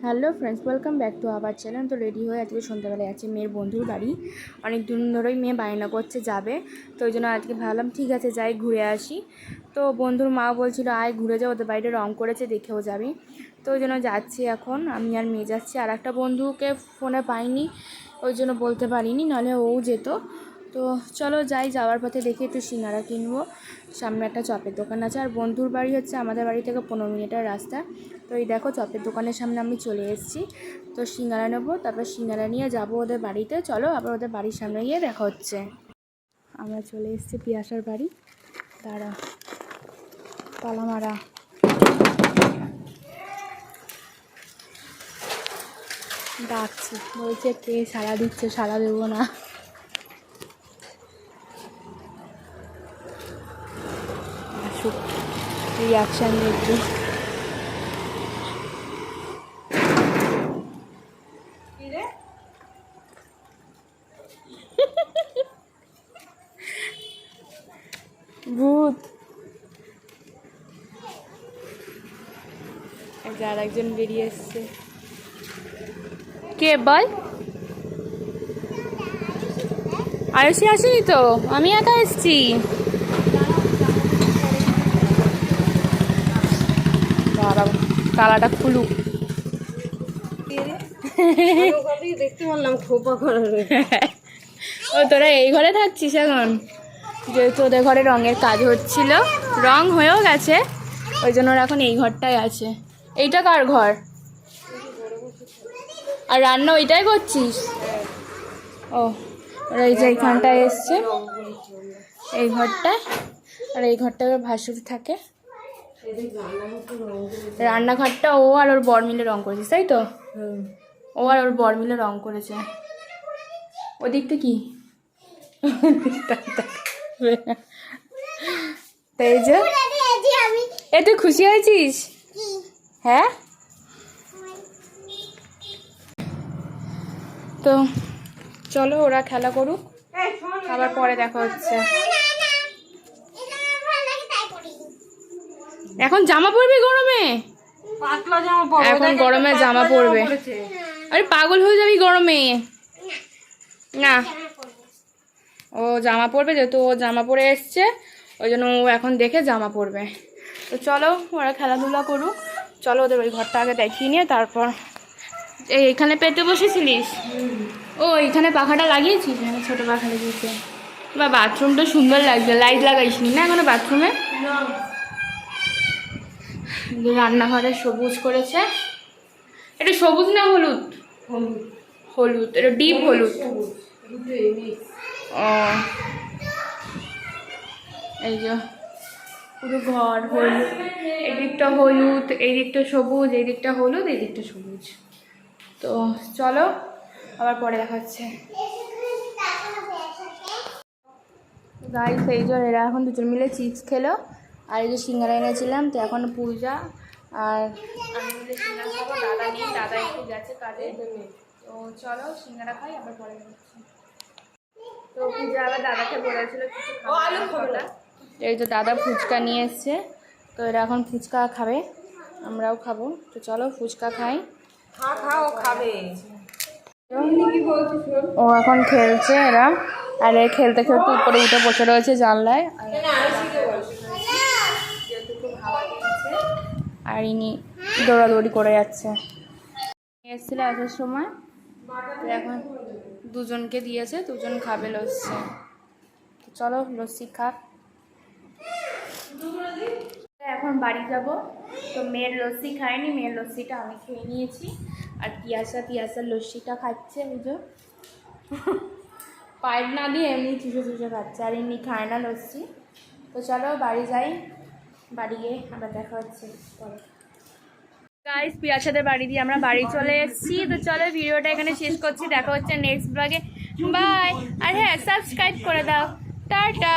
Hello friends, welcome back to our channel. তো ready হয়ে আজকে সন্ধ্যাবেলায় আছে মেয়ের বন্ধুর বাড়ি। অনেক দিন ধরেই মেয়ে বায়না করছে যাবে, তো ওই জন্য আজকে ভাবলাম ঠিক আছে যাই ঘুরে আসি। তো বন্ধুর মা বলছিল আয় ঘুরে যাও, ওদের বাড়িটা রং করেছে দেখেও যাবি। তো ওই জন্য যাচ্ছি এখন, আমি আর মেয়ে যাচ্ছি। আর একটা বন্ধুকে ফোনে পাইনি, ওই জন্য বলতে পারিনি, নাহলে ও যেত। তো চলো যাই, যাওয়ার পথে দেখি একটু সিঙ্গারা কিনবো। সামনে একটা চপের দোকান আছে, আর বন্ধুর বাড়ি হচ্ছে আমাদের বাড়ি থেকে 15 মিনিটের রাস্তা। তো এই দেখো চপের দোকানের সামনে আমি চলে এসেছি। তো সিঙ্গারা নেবো, তারপর সিঙ্গারা নিয়ে যাবো ওদের বাড়িতে। চলো আবার ওদের বাড়ির সামনে গিয়ে দেখা হচ্ছে। আমরা চলে এসেছি পিয়াসার বাড়ি। তারা তালামারা ডাকছি, বলছে কে সাড়া দিচ্ছে, সাড়া দেবো না। আসুক, রিয়াকশান দেখবো। ভূত আর একজন বেরিয়ে এসছে। কে বল? আয়ুষী আসেনি তো, আমি একা এসছি। দাঁড়াও, তালাটা খুলুক। দেখতে পারলাম খোপা করা। ও তোরা এই ঘরে থাকছিস এখন? যেহেতু ওদের ঘরে রঙের কাজ হচ্ছিল, রং হয়েও গেছে, ওই জন্য ওরা এখন এই ঘরটায় আছে। এইটা কার ঘর? আর রান্না ওইটাই করছিস? ও, ওরা এই যে এইখানটায় এসছে, এই ঘরটায়। আর এই ঘরটায় ওর ভাসুর থাকে। রান্নাঘরটা ও আর ওর বর মিলে রং করেছিস, তাই তো? ও আর ওর বর মিলে রং করেছে। ওদিকটা কি? তাই যে এ তুই খুশি হয়েছিস? হ্যাঁ। তো চলো ওরা খেলা করুক, আবার পরে দেখা হচ্ছে। এখন জামা পরবি গরমে? এখন গরমে জামা পরবে? আরে পাগল হয়ে যাবি গরমে। না, ও জামা পরবে, যেহেতু ও জামা পরে এসছে ওই জন্য ও এখন দেখে জামা পরবে। তো চলো ওরা খেলাধুলা করুক। চলো ওদের ওই ঘরটা আগে দেখিয়ে নিয়ে তারপর। এইখানে পেতে বসেছিলিস? ও এইখানে পাখাটা লাগিয়েছিস? ছোটো পাখা লাগিয়েছে। বা বাথরুমটা সুন্দর লাগছে, লাইট লাগাইসনি না এখনো বাথরুমে? রান্নাঘরে সবুজ করেছে। এটা সবুজ না হলুদ? হলুদ, এটা ডিপ হলুদ। ও এই যে পুরো ঘর হলুদ, এদিকটা হলুদ, এই দিকটা সবুজ, এই দিকটা হলুদ, এই দিকটা সবুজ। তো চলো আবার পরে দেখা হচ্ছে। গাইস এই যে এরা এখন দুজন মিলে চিপস খেলো, আর এই যে সিঙ্গারা এনেছিলাম। তো এখন পূজা আর আমি মিলে সিঙ্গারা খাবো, দাদা নেই, দাদা একটু গেছে কাজে। তো চলো সিঙ্গারা খাই, আবার পরে যাচ্ছি। তো পূজা আবার দাদাকে বলেছিল কিছু খাওয়া। এই যে দাদা ফুচকা নিয়ে এসছে, তো এরা এখন ফুচকা খাবে, আমরাও খাবো। তো চলো ফুচকা খাই। ও এখন খেলছে এরা, আর এই খেলতে খেলতে উপরে উঠে বসে রয়েছে জানলায়। আর ইনি দৌড়াদৌড়ি করে যাচ্ছে। এসেছিল আসার সময়, তো এখন দুজনকে দিয়েছে, দুজন খাবে লস্যি। চলো লস্যি খাক। এখন বাড়ি যাব। তো মেয়ের লস্যি খায়নি, মেয়ের লস্যিটা আমি খেয়ে নিয়েছি। আর তিয়াসার লস্যিটা খাচ্ছে, বুঝো পাইপ না দিয়ে এমনি চুষে চুষে খাচ্ছে, আর এমনি খায় না লস্যি। তো চলো বাড়ি যাই, বাড়ি গিয়ে আবার দেখা হচ্ছে পরে। গাইস পিয়াসাদের বাড়ি দিয়ে আমরা বাড়ি চলে এসেছি। তো চলো ভিডিওটা এখানে শেষ করছি, দেখা হচ্ছে নেক্সট ব্লগে। বাই। আর হ্যাঁ, সাবস্ক্রাইব করে দাও। টাটা।